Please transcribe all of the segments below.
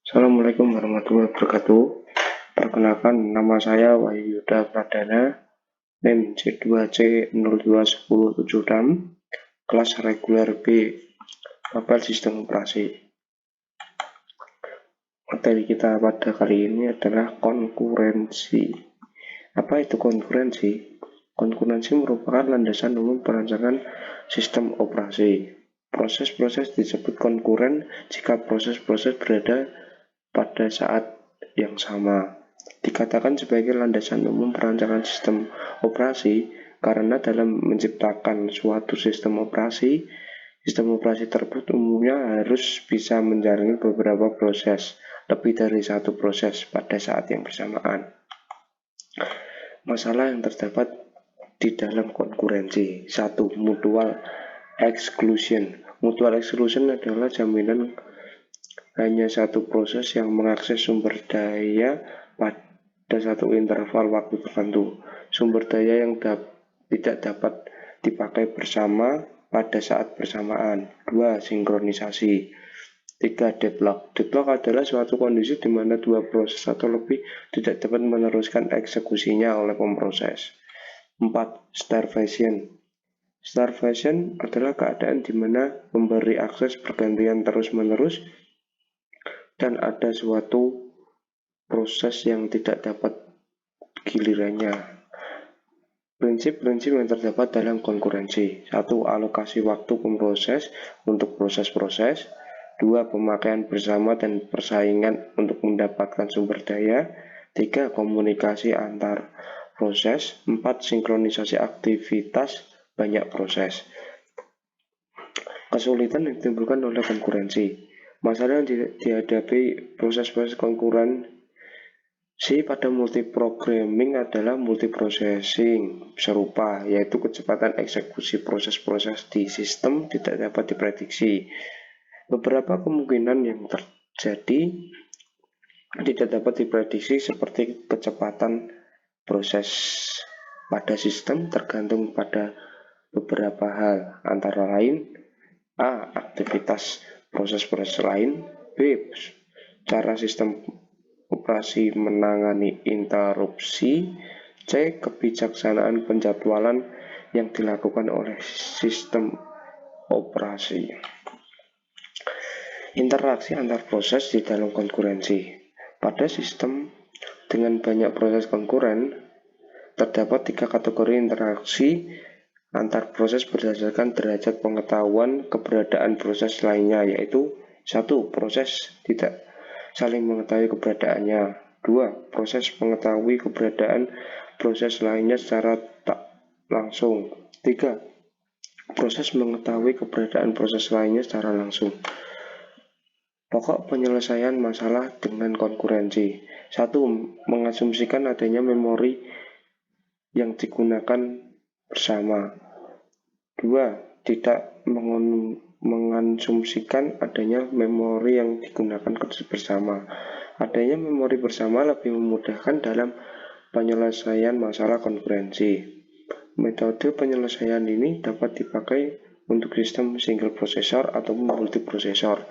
Assalamualaikum warahmatullahi wabarakatuh. Perkenalkan, nama saya Wahyu Yuda Pradana, NIM C2C021076, kelas reguler B, Mapel Sistem Operasi. Materi kita pada kali ini adalah konkurensi. Apa itu konkurensi? Konkurensi merupakan landasan umum perancangan sistem operasi. Proses-proses disebut konkuren jika proses-proses berada pada saat yang sama. Dikatakan sebagai landasan umum perancangan sistem operasi karena dalam menciptakan suatu sistem operasi tersebut umumnya harus bisa menjalani beberapa proses, lebih dari satu proses pada saat yang bersamaan. Masalah yang terdapat di dalam konkurensi. 1. Mutual exclusion. Mutual exclusion adalah jaminan hanya satu proses yang mengakses sumber daya pada satu interval waktu tertentu. Sumber daya yang tidak dapat dipakai bersama pada saat bersamaan. 2. Sinkronisasi. 3. Deadlock. Deadlock adalah suatu kondisi di mana dua proses atau lebih tidak dapat meneruskan eksekusinya oleh pemproses. 4. Starvation. Starvation adalah keadaan di mana memberi akses bergantian terus-menerus dan ada suatu proses yang tidak dapat gilirannya. Prinsip-prinsip yang terdapat dalam konkurensi. 1. Alokasi waktu pemproses untuk proses-proses. 2. Pemakaian bersama dan persaingan untuk mendapatkan sumber daya. 3. Komunikasi antar proses. 4. Sinkronisasi aktivitas banyak proses. Kesulitan yang ditimbulkan oleh konkurensi. Masalah yang dihadapi proses-proses konkurensi pada multiprogramming adalah multiprocessing serupa, yaitu kecepatan eksekusi proses-proses di sistem tidak dapat diprediksi. Beberapa kemungkinan yang terjadi tidak dapat diprediksi seperti kecepatan proses pada sistem tergantung pada beberapa hal, antara lain A. Aktivitas proses-proses lain. B. Cara sistem operasi menangani interupsi. C. Kebijaksanaan penjadwalan yang dilakukan oleh sistem operasi. Interaksi antar proses di dalam konkurensi. Pada sistem dengan banyak proses konkuren, terdapat 3 kategori interaksi antar proses berdasarkan derajat pengetahuan keberadaan proses lainnya, yaitu 1. Proses tidak saling mengetahui keberadaannya. 2. Proses mengetahui keberadaan proses lainnya secara tak langsung. 3. Proses mengetahui keberadaan proses lainnya secara langsung. Pokok penyelesaian masalah dengan konkurensi. 1. Mengasumsikan adanya memori yang digunakan bersama. 2. Tidak mengasumsikan adanya memori yang digunakan bersama. Adanya memori bersama lebih memudahkan dalam penyelesaian masalah konkurensi. Metode penyelesaian ini dapat dipakai untuk sistem single processor atau multiprosesor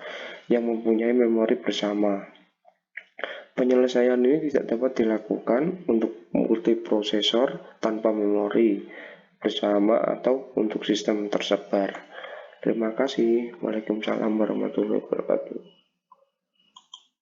yang mempunyai memori bersama. Penyelesaian ini tidak dapat dilakukan untuk multiprosesor tanpa memori bersama atau untuk sistem tersebar. Terima kasih. Waalaikumsalam warahmatullahi wabarakatuh.